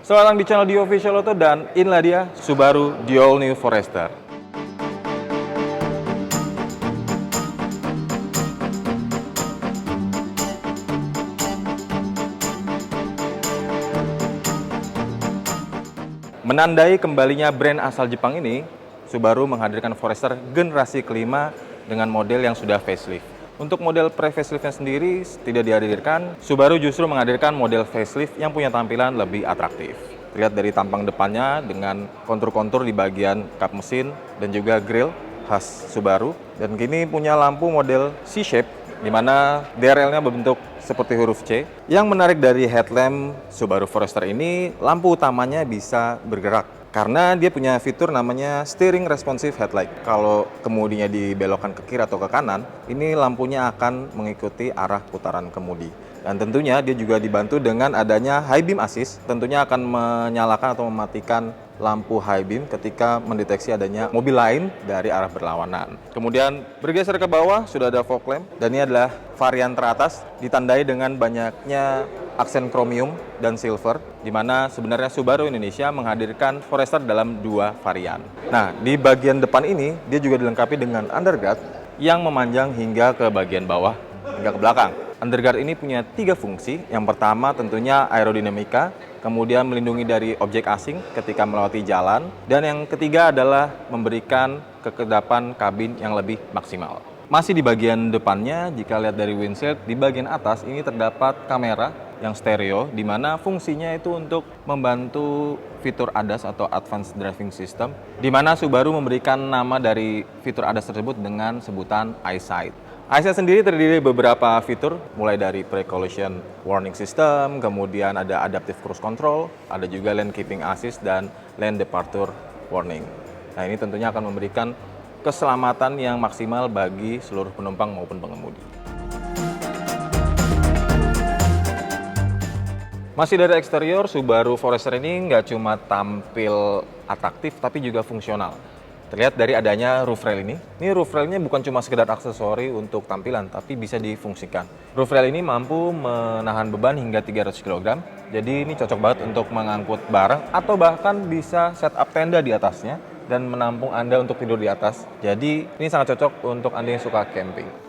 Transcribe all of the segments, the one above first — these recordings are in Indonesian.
Selamat datang di channel Dio Official Auto dan inilah dia Subaru The All New Forester. Menandai kembalinya brand asal Jepang ini, Subaru menghadirkan Forester generasi kelima dengan model yang sudah facelift. Untuk model pre-faceliftnya sendiri tidak dihadirkan, Subaru justru menghadirkan model facelift yang punya tampilan lebih atraktif. Terlihat dari tampang depannya dengan kontur-kontur di bagian kap mesin dan juga grill khas Subaru. Dan kini punya lampu model C-shape, di mana DRL-nya berbentuk seperti huruf C. Yang menarik dari headlamp Subaru Forester ini, lampu utamanya bisa bergerak. Karena dia punya fitur namanya steering responsive headlight. Kalau kemudinya dibelokkan ke kiri atau ke kanan, ini lampunya akan mengikuti arah putaran kemudi. Dan tentunya dia juga dibantu dengan adanya high beam assist, tentunya akan menyalakan atau mematikan lampu high beam ketika mendeteksi adanya mobil lain dari arah berlawanan. Kemudian bergeser ke bawah sudah ada fog lamp, dan ini adalah varian teratas ditandai dengan banyaknya aksen chromium dan silver, di mana sebenarnya Subaru Indonesia menghadirkan Forester dalam dua varian. Nah, di bagian depan ini dia juga dilengkapi dengan underguard yang memanjang hingga ke bagian bawah hingga ke belakang. Underguard ini punya tiga fungsi. Yang pertama tentunya aerodinamika, kemudian melindungi dari objek asing ketika melewati jalan, dan yang ketiga adalah memberikan kekedapan kabin yang lebih maksimal. Masih di bagian depannya, jika lihat dari windshield, di bagian atas ini terdapat kamera yang stereo, di mana fungsinya itu untuk membantu fitur ADAS atau Advanced Driving System, di mana Subaru memberikan nama dari fitur ADAS tersebut dengan sebutan EyeSight. EyeSight sendiri terdiri dari beberapa fitur, mulai dari pre-collision warning system, kemudian ada adaptive cruise control, ada juga lane keeping assist, dan lane departure warning. Nah, ini tentunya akan memberikan keselamatan yang maksimal bagi seluruh penumpang maupun pengemudi. Masih dari eksterior, Subaru Forester ini nggak cuma tampil atraktif, tapi juga fungsional. Terlihat dari adanya roof rail ini. Ini roof railnya bukan cuma sekedar aksesori untuk tampilan, tapi bisa difungsikan. Roof rail ini mampu menahan beban hingga 300 kg. Jadi ini cocok banget untuk mengangkut barang atau bahkan bisa setup tenda di atasnya dan menampung Anda untuk tidur di atas. Jadi ini sangat cocok untuk Anda yang suka camping.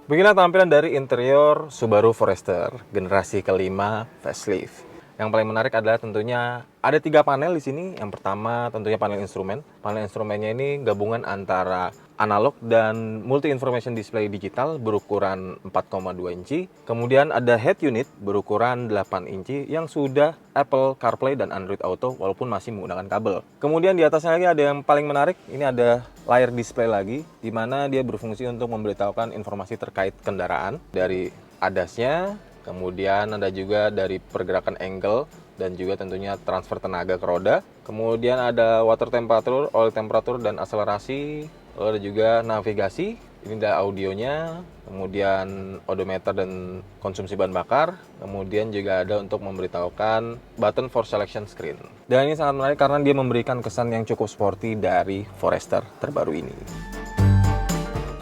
Beginilah tampilan dari interior Subaru Forester generasi kelima facelift. Yang paling menarik adalah tentunya ada 3 panel di sini. Yang pertama tentunya panel instrumen. Panel instrumennya ini gabungan antara analog dan multi information display digital berukuran 4,2 inci. Kemudian ada head unit berukuran 8 inci yang sudah Apple CarPlay dan Android Auto walaupun masih menggunakan kabel. Kemudian di atasnya lagi ada yang paling menarik, ini ada layar display lagi, di mana dia berfungsi untuk memberitahukan informasi terkait kendaraan dari ADAS-nya. Kemudian ada juga dari pergerakan angle dan juga tentunya transfer tenaga ke roda. Kemudian ada water temperature, oil temperature, dan akselerasi. Lalu ada juga navigasi. Ini ada audionya, kemudian odometer dan konsumsi bahan bakar. Kemudian juga ada untuk memberitahukan button for selection screen. Dan ini sangat menarik karena dia memberikan kesan yang cukup sporty dari Forester terbaru ini.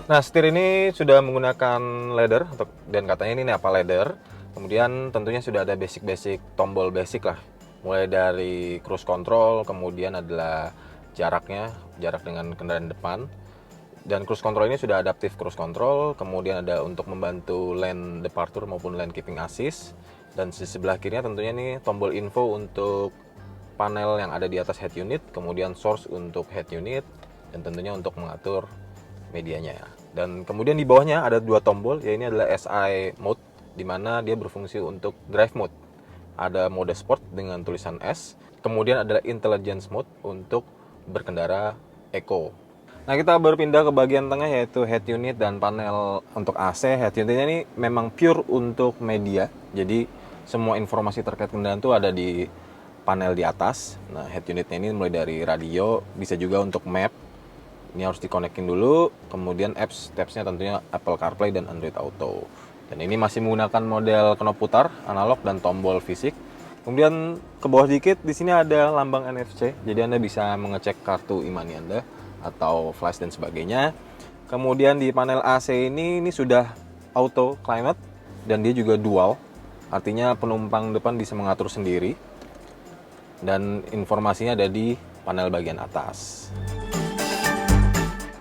Nah, setir ini sudah menggunakan leather, dan katanya ini apa leather. Kemudian tentunya sudah ada basic tombol basic lah. Mulai dari cruise control, kemudian adalah jarak dengan kendaraan depan. Dan cruise control ini sudah adaptive cruise control, kemudian ada untuk membantu lane departure maupun lane keeping assist. Dan di sebelah kirinya tentunya ini tombol info untuk panel yang ada di atas head unit, kemudian source untuk head unit, dan tentunya untuk mengatur medianya. Dan kemudian di bawahnya ada 2 tombol, yaitu ini adalah SI mode, di mana dia berfungsi untuk drive mode. Ada mode sport dengan tulisan S, kemudian adalah intelligence mode untuk berkendara eco. Nah, kita berpindah ke bagian tengah yaitu head unit dan panel untuk AC. Head unitnya ini memang pure untuk media, jadi semua informasi terkait kendaraan itu ada di panel di atas. Nah, head unitnya ini mulai dari radio, bisa juga untuk map. Ini harus dikonekin dulu, kemudian apps-nya tentunya Apple CarPlay dan Android Auto. Dan ini masih menggunakan model knop putar, analog, dan tombol fisik. Kemudian ke bawah dikit, di sini ada lambang NFC, jadi Anda bisa mengecek kartu e-money Anda atau flash dan sebagainya. Kemudian di panel AC ini sudah auto climate dan dia juga dual. Artinya penumpang depan bisa mengatur sendiri dan informasinya ada di panel bagian atas.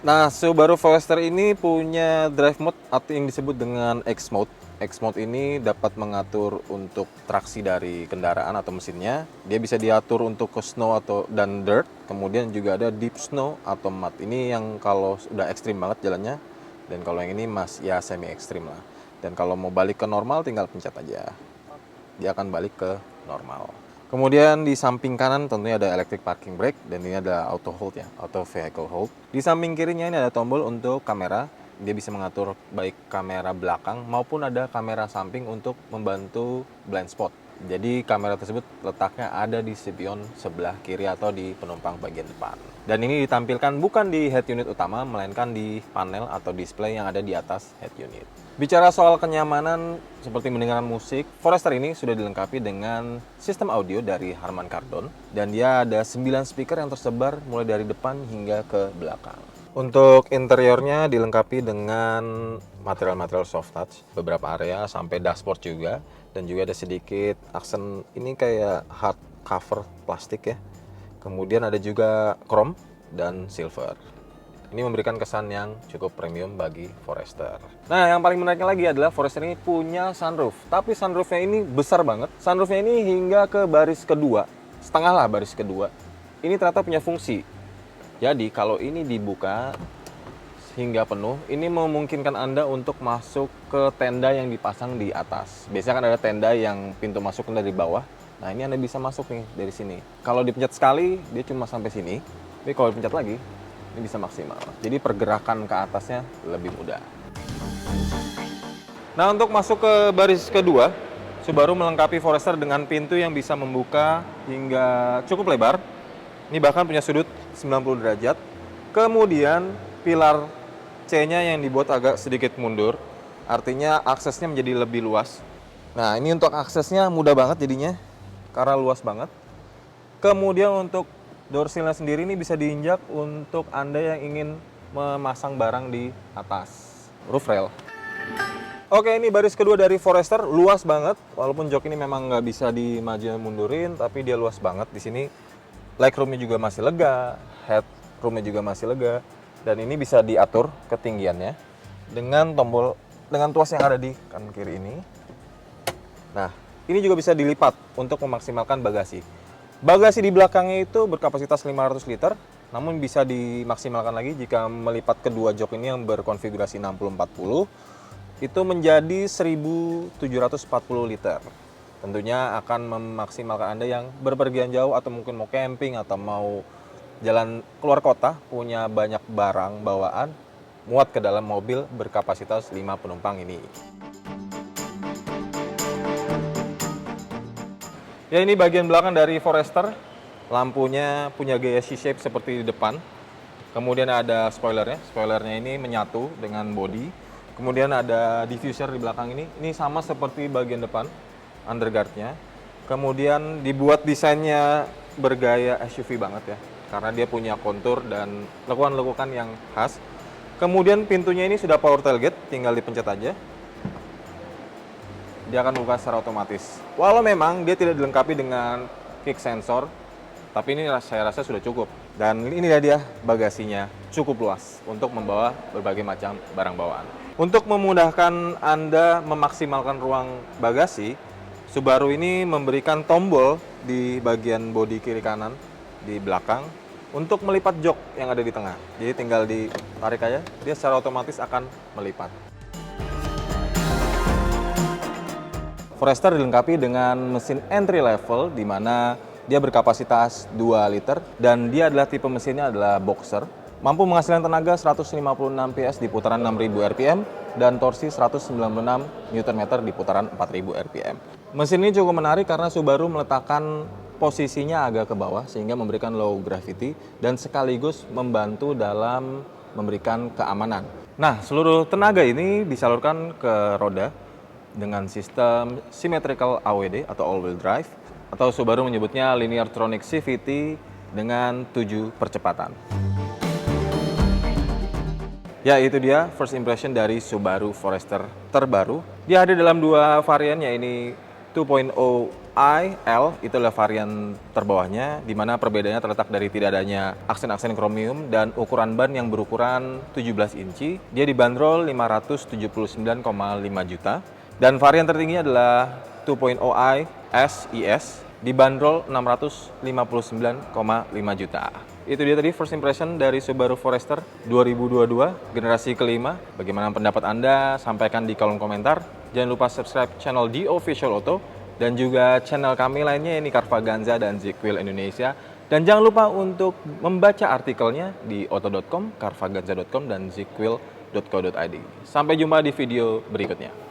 Nah, Subaru Forester ini punya drive mode atau yang disebut dengan X mode. X mode ini dapat mengatur untuk traksi dari kendaraan atau mesinnya. Dia bisa diatur untuk ke snow dan dirt. Kemudian juga ada deep snow atau mud. Ini yang kalau udah ekstrim banget jalannya. Dan kalau yang ini ya semi ekstrim lah. Dan kalau mau balik ke normal tinggal pencet aja. Dia akan balik ke normal. Kemudian di samping kanan tentunya ada electric parking brake dan ini ada auto hold ya, auto vehicle hold. Di samping kirinya ini ada tombol untuk kamera. Dia bisa mengatur baik kamera belakang maupun ada kamera samping untuk membantu blind spot. Jadi kamera tersebut letaknya ada di spion sebelah kiri atau di penumpang bagian depan. Dan ini ditampilkan bukan di head unit utama, melainkan di panel atau display yang ada di atas head unit. Bicara soal kenyamanan seperti mendengarkan musik, Forester ini sudah dilengkapi dengan sistem audio dari Harman Kardon. Dan dia ada 9 speaker yang tersebar mulai dari depan hingga ke belakang. Untuk interiornya dilengkapi dengan material-material soft touch, beberapa area sampai dashboard juga. Dan juga ada sedikit aksen ini kayak hard cover plastik ya. Kemudian ada juga chrome dan silver. Ini memberikan kesan yang cukup premium bagi Forester. Nah, yang paling menariknya lagi adalah Forester ini punya sunroof. Tapi sunroofnya ini besar banget. Sunroofnya ini hingga ke baris kedua, setengah lah baris kedua. Ini ternyata punya fungsi. Jadi kalau ini dibuka hingga penuh, ini memungkinkan Anda untuk masuk ke tenda yang dipasang di atas. Biasanya kan ada tenda yang pintu masuknya dari bawah. Nah, ini Anda bisa masuk nih dari sini. Kalau dipencet sekali, dia cuma sampai sini. Tapi kalau dipencet lagi, ini bisa maksimal. Jadi pergerakan ke atasnya lebih mudah. Nah, untuk masuk ke baris kedua, Subaru melengkapi Forester dengan pintu yang bisa membuka hingga cukup lebar. Ini bahkan punya sudut 90 derajat. Kemudian pilar C-nya yang dibuat agak sedikit mundur, artinya aksesnya menjadi lebih luas. Nah, ini untuk aksesnya mudah banget jadinya, karena luas banget. Kemudian untuk door sill-nya sendiri ini bisa diinjak untuk Anda yang ingin memasang barang di atas roof rail. Oke, ini baris kedua dari Forester, luas banget. Walaupun jok ini memang nggak bisa dimaju mundurin, tapi dia luas banget. Di sini legroom-nya juga masih lega, headroom-nya juga masih lega. Dan ini bisa diatur ketinggiannya dengan tuas yang ada di kanan kiri ini. Nah, ini juga bisa dilipat untuk memaksimalkan bagasi. Bagasi di belakangnya itu berkapasitas 500 liter, namun bisa dimaksimalkan lagi jika melipat kedua jok ini yang berkonfigurasi 60-40, itu menjadi 1740 liter. Tentunya akan memaksimalkan Anda yang berpergian jauh atau mungkin mau camping atau mau jalan keluar kota, punya banyak barang bawaan, muat ke dalam mobil berkapasitas 5 penumpang ini. Ya, ini bagian belakang dari Forester. Lampunya punya gaya C-shape seperti di depan. Kemudian ada spoilernya. Spoilernya ini menyatu dengan bodi. Kemudian ada diffuser di belakang ini. Ini sama seperti bagian depan, underguard-nya. Kemudian dibuat desainnya bergaya SUV banget ya, karena dia punya kontur dan lekukan-lekukan yang khas. Kemudian pintunya ini sudah power tailgate, tinggal dipencet aja. Dia akan buka secara otomatis. Walau memang dia tidak dilengkapi dengan kick sensor, tapi ini saya rasa sudah cukup. Dan ini dia bagasinya, cukup luas untuk membawa berbagai macam barang bawaan. Untuk memudahkan Anda memaksimalkan ruang bagasi, Subaru ini memberikan tombol di bagian bodi kiri kanan di belakang untuk melipat jok yang ada di tengah. Jadi tinggal ditarik aja, dia secara otomatis akan melipat. Forester dilengkapi dengan mesin entry level di mana dia berkapasitas 2 liter dan dia adalah tipe mesinnya adalah boxer. Mampu menghasilkan tenaga 156 PS di putaran 6000 rpm dan torsi 196 Nm di putaran 4000 rpm. Mesin ini cukup menarik karena Subaru meletakkan posisinya agak ke bawah sehingga memberikan low gravity dan sekaligus membantu dalam memberikan keamanan. Nah, seluruh tenaga ini disalurkan ke roda dengan sistem symmetrical AWD atau all-wheel drive atau Subaru menyebutnya Lineartronic CVT dengan 7 percepatan. Ya, itu dia first impression dari Subaru Forester terbaru. Dia ada dalam 2 varian, ya ini 2.0i L itu adalah varian terbawahnya, di mana perbedaannya terletak dari tidak adanya aksen-aksen kromium dan ukuran ban yang berukuran 17 inci. Dia dibanderol 579,5 juta. Dan varian tertingginya adalah 2.0i SES dibanderol 659,5 juta. Itu dia tadi first impression dari Subaru Forester 2022 generasi kelima. Bagaimana pendapat Anda? Sampaikan di kolom komentar. Jangan lupa subscribe channel The Official Auto dan juga channel kami lainnya ini Carvaganza dan Zekwil Indonesia. Dan jangan lupa untuk membaca artikelnya di auto.com, carvaganza.com dan zekwil.co.id. Sampai jumpa di video berikutnya.